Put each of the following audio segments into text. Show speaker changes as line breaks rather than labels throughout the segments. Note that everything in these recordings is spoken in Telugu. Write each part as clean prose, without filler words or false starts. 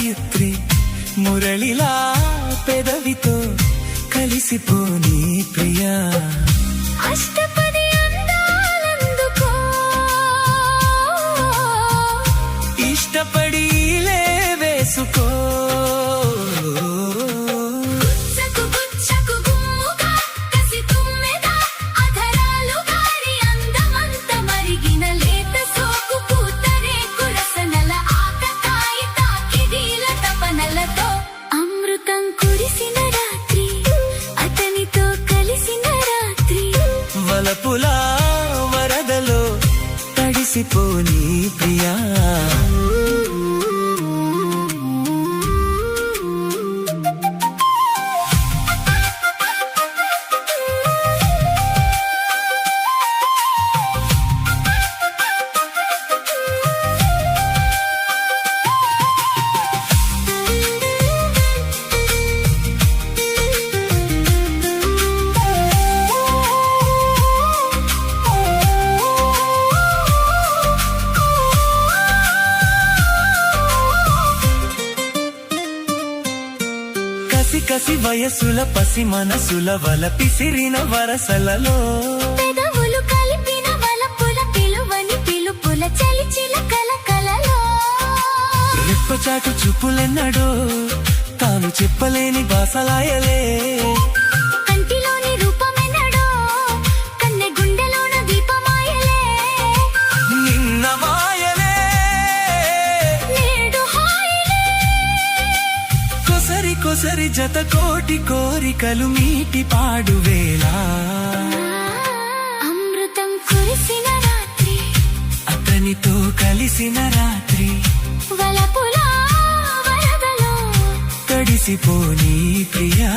గాయత్రి మురళిలా పెదవితో కలిసిపోని ప్రియా
అష్టపది అందాలందుకో
ఇష్టపడి వేసుకో వలపులా వరదలో తడిసిపోని ప్రియా కసి వయసుల పసి మనసుల వల పిసిరిన వరసలలో
పెదవులు కలిపిన వలపుల పిలువని పిలుపుల చలిచిల కలకలలో
రెప్పచాటు చూపులెన్నడో తాను చెప్పలేని బాసలాయలే
కంటిలోని రూపమెన్నడో కన్నె గుండెలోన దీపమాయలే
నిన్న మాయలే
నేడు హాయిలే
కొసరి కొసరి జత కోటి కోరికలు మీటి పాడువేలా
అమృతం కురిసిన రాత్రి
అతనితో కలిసిన రాత్రి
వలపులా వరదలో
తడిసిపోని ప్రియా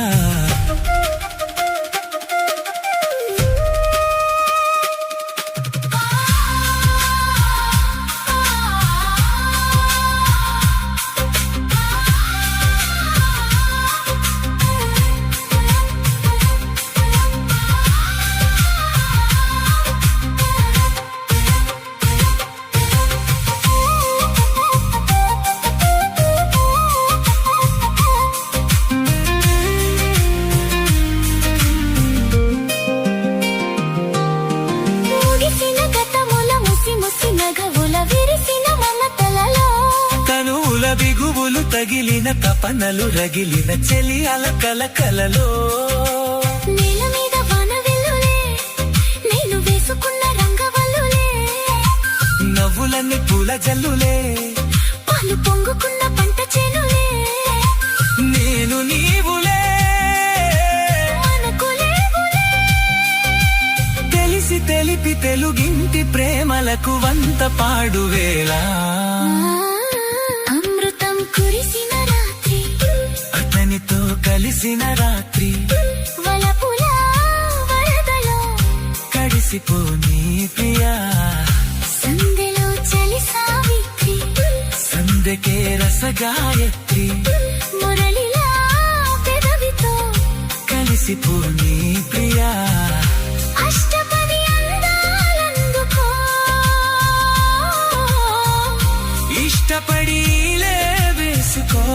బిగువులు తగిలిన తపనలు రగిలిన చెలి అలకల కలలో
నేల మీద వానవెల్లులే నేను వేసుకున్న రంగవల్లులే
నవ్వులన్నీ పూల జల్లులే
పాలు పొంగుకున్న పంట చేనులే
నేను నీవులే
మనకులేవులే
తెలిసి తెలిపి తెలుగింటి ప్రేమలకు వంత పాడువేలా
కురిసిన రాత్రి
అతనితో కలిసిన రాత్రి
వలపులా వరదలో
కడిసిపోని ప్రియా
సందెలో చలి సావిత్రి
సందెకే రసగాయత్రి
మురళిలా పెదవితో
కలిసిపోని ప్రియా
అష్టపది అందాలందుకో
ఇష్టపడి వేసుకో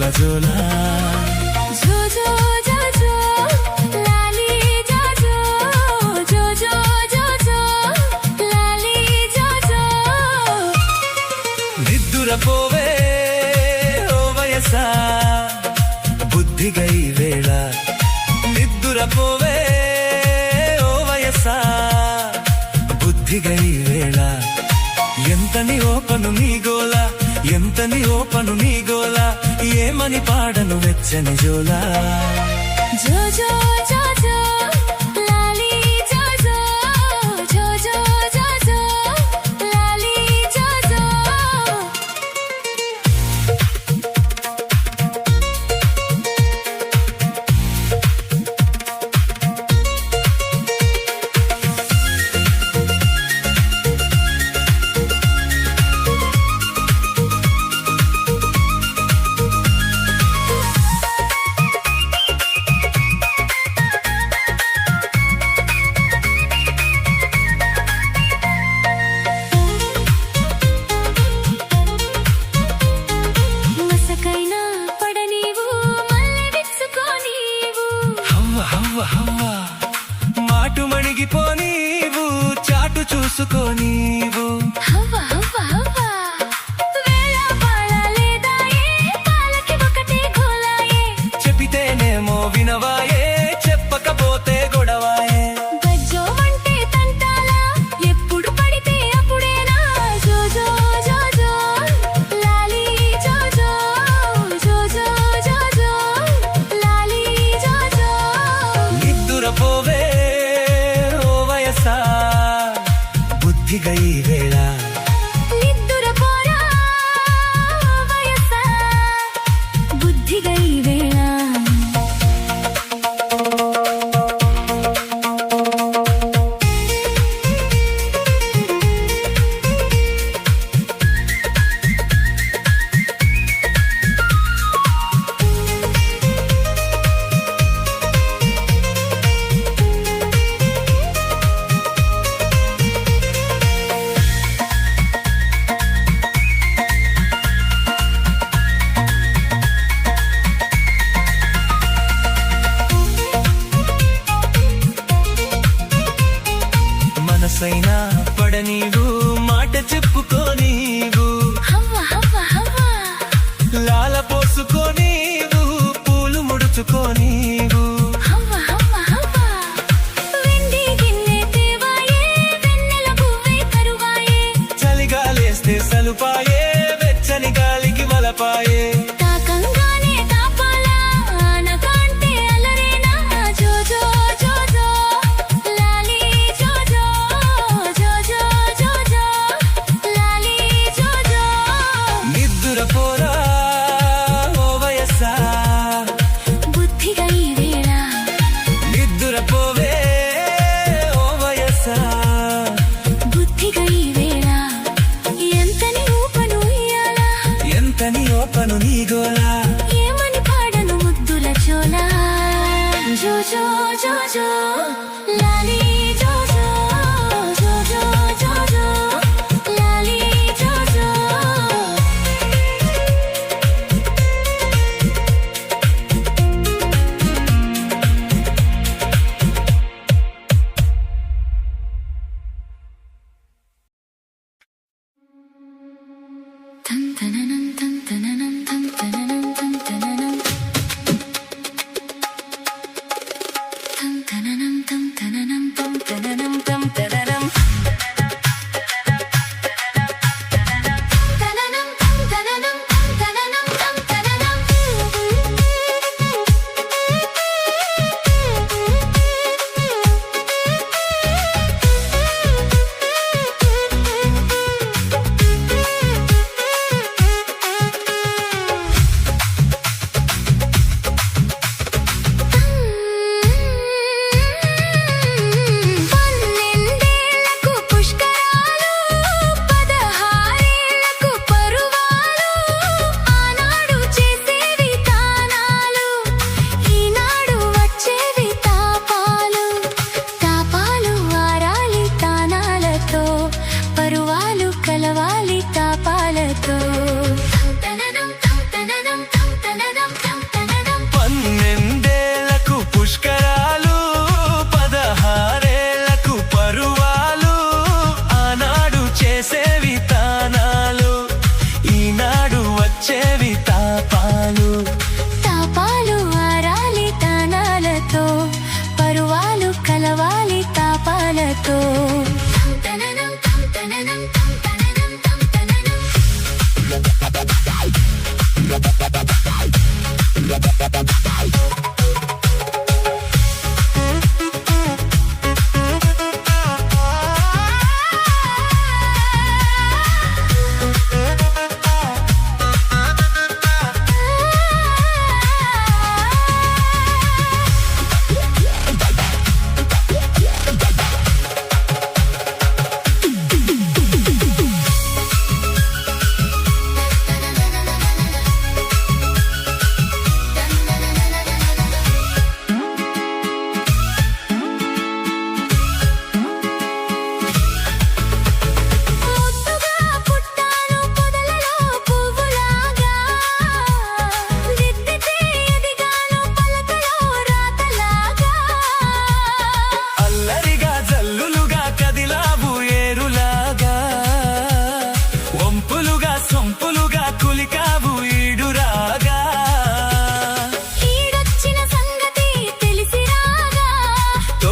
జోల జోల
జో జో జో జో లాలి జో జో జో జో జో జో లాలి జో జో
నిద్దురపోవే ఓ వయసా బుద్ధిగా ఈ వేళ నిద్దురపోవే ఓ వయసా బుద్ధిగా ఈ వేళ ఎంతని ఓపను నీ గోల ఎంతని ఓపను నీ గోల ఏమని పాడను వెచ్చని జోలా
జో జో జో జో లాలి జో జో జో జో జో జో లాలి జో జో మసకైనా పడనీవు మల్లె విచ్చుకోనీవు
హవ్వ హవ్వ హవ్వ మాటు మణిగిపోనీవు చాటు చూసుకోనీవు
హవ్వ హవ్వ హవ్వ వేళ పాళ లేదాయే పాలకి ఒకటే గోలాయే
చెప్పితేనేమో వినవాయే చెప్పకపోతే గొడవాయే
గజ్జో అంటే తంటాలా ఎప్పుడు పడితే అప్పుడేనా జో జో జో జో లాలి జో జో జో జో జో జో లాలి జో జో
నిద్దురపోవే ఓ వయసా బుద్ధిగా ఈ వేళ
నిద్దురపోరా వయసా బుద్ధిగా ఈ వేళ
మనసైనా పడనీవు మాట చెప్పుకోనీవు
హవ్వ హవ్వ హవ్వ
లాల పోసుకోనీవు పూలు ముడుచుకోనీవు
హవ్వ హవ్వ హవ్వ వెండి గిన్నె తేవాయే వెన్నెల పువ్వే కరువాయే
చలిగాలేస్తే సలుపాయే వెచ్చని గాలికి వలపాయే
తాకంగానే తాపాలా ఆనకాంటే అలరేనా జో జో జో జో లాలి జో జో జో జో జో జో లాలి జో జో
నిద్దురపోరా ఓ వయసా
బుద్ధిగా ఈ వేళ
నిద్దురపోవే ఓ వయసా
బుద్ధిగా ఈ వేళ ఎంతని ఊపను ఇయ్యాలా
ఎంతని ఓపను నీ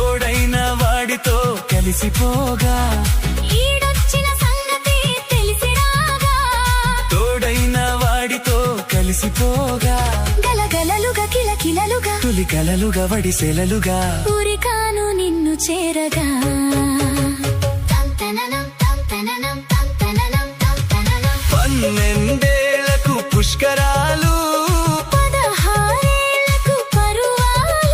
తాపాలతో
కలిసిపోగా
ఈడొచ్చిన సంగతి తెలిసిరాగా
తోడైన వాడితో కలిసిపోగా
గలగలలుగా కిలకిలలుగా
తొలి కలలుగా వడిసెలలుగా
ఊరికాను నిన్ను చేరగా
పన్నెండేళ్లకు పుష్కరాలు
16 ఏళ్లకు పరువాలు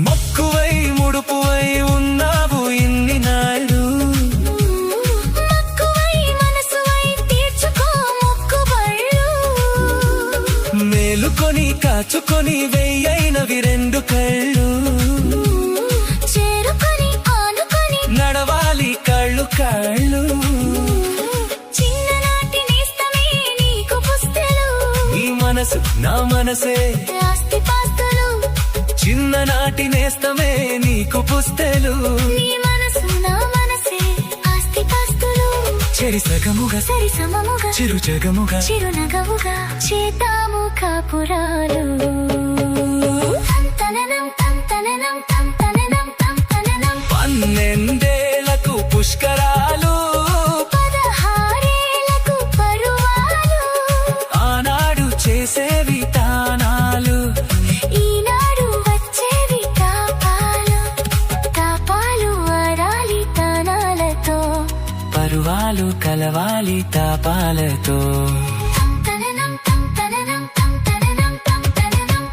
మక్కువై ముడుపువై ఉన్నావు ఇన్ని నాడు
మక్కువై మనసువై తీర్చుకో మొక్కుబళ్ళు
మేలుకొని కాచుకొని వెయ్యైనవి రెండు కళ్ళు
చేరుకొని ఆనుకొని
నడవాలి కళ్ళు కళ్ళు
చిన్ననాటి నేస్తమే నీకు పుస్తెలు
నీ మనసు నా మనసే
ఆస్తిపాస్తులు
చిన్ననాటి నేస్తమే నీకు పుస్తెలు
నీ మనసు నా మనసే ఆస్తిపాస్తులు
చెరి సగముగా
సరి సమముగా
చిరు జగముగా
చిరునగవుగా చేతాము కాపురాలు తంతననం తంతననం తంతననం తంతననం
12 పుష్కరాలు
16 ఏళ్లకు పరువాలు
ఆనాడు చేసేవి తానాలు
ఈనాడు వచ్చేవి తాపాలు తాపాలు ఆడాలి తానాలతో
పరువాలు కలవాలి తాపాలతో
తంతననం తంతననం తంతననం తంతననం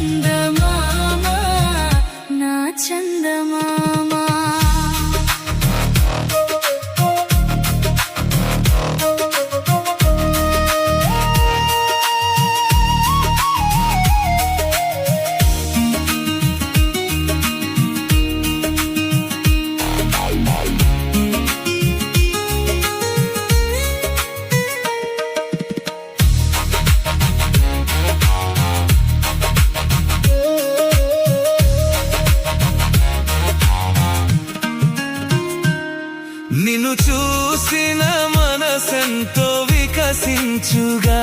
చందమామ నా చందమామ
నిన్ను చూసిన మనసెంతో వికసించుగా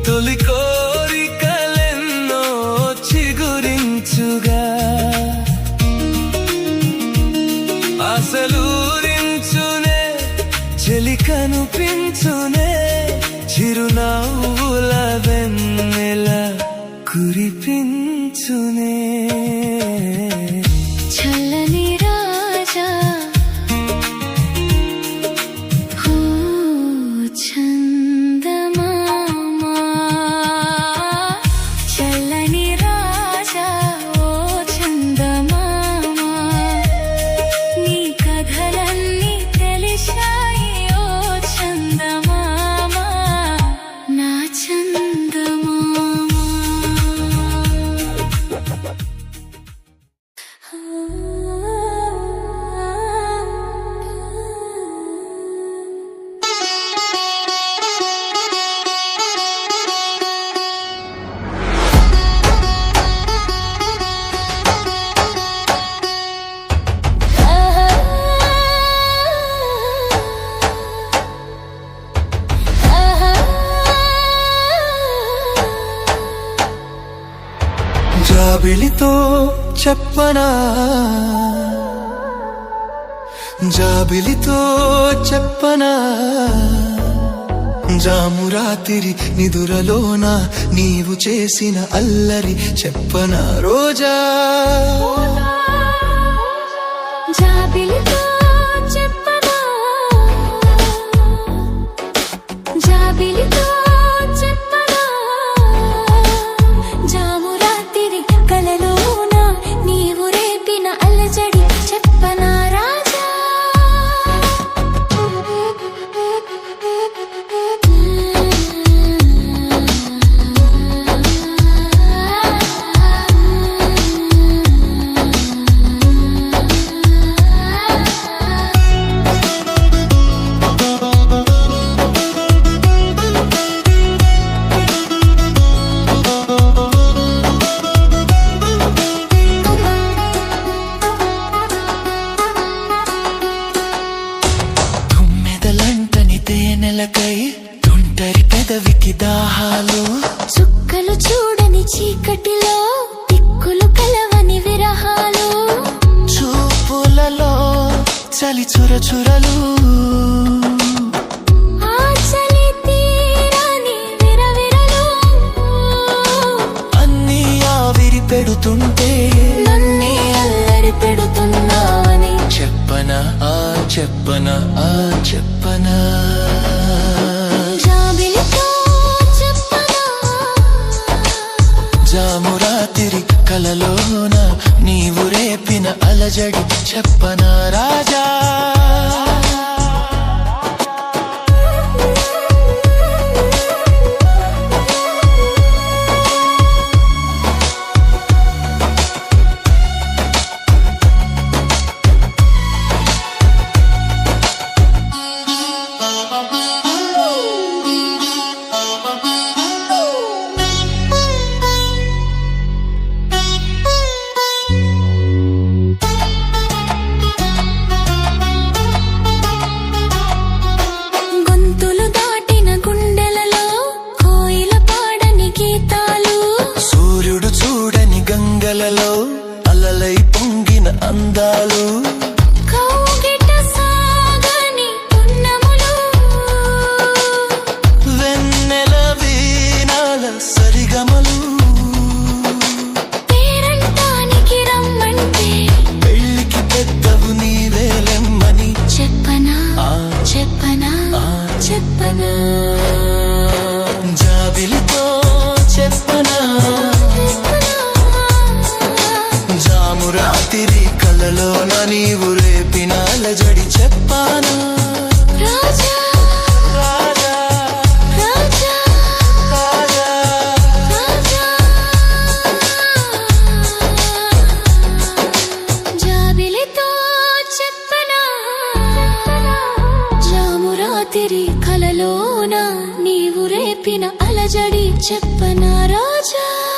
తొలి కోరికలెన్నో చిగురించుగా అసలూరించునే చెలి కనిపించునే చిరునవ్వుల వెన్నెల కురిపించునే
చల్లని రాజా ఓ చందమామ చల్లని రాజా ఓ చందమామ నీ కథలన్నీ తెలిశాయి ఓ చందమామ నా చందమామ
జాబిలితో చెప్పనా జాబిలితో చెప్పనా జామురాతిరి నిదురలోన నీవు చేసిన అల్లరి చెప్పనా రోజా
జాబిలితో చెప్పనా జాబిలితో చెప్పనా జామురాతిరి కలలోన నీవు రేపిన అలజడి చెప్పనా రాజా
తేనెలకై తుంటరి పెదవికి దాహాలు
చుక్కలు చూడని చీకటిలో దిక్కులు కలవని విరహాలు
చూపులలో చలి చురచురలు
ఆ చలి తీరని విరవిరలు
అన్నీ ఆవిరి పెడుతుంటే
నన్నే అల్లరి పెడుతున్నావని
చెప్పనా చెప్పనా చెప్పనా
జాబిలితో చెప్పనా
జామురాతిరి కలలోన నీవు రేపిన అలజడి చెప్పనా రాజా అలలై పొంగిన అందాలు
కౌగిట సాగని పున్నములు
వెన్నెల వీణాల సరిగమలు
పేరంటానికి రమ్మంటే
పెళ్ళికి పెద్దవు నీవేలెమ్మని
చెప్పనా చెప్పనా చెప్పనా
జాబిలితో
నీవు రేపిన అలజడి చెప్పనా రోజా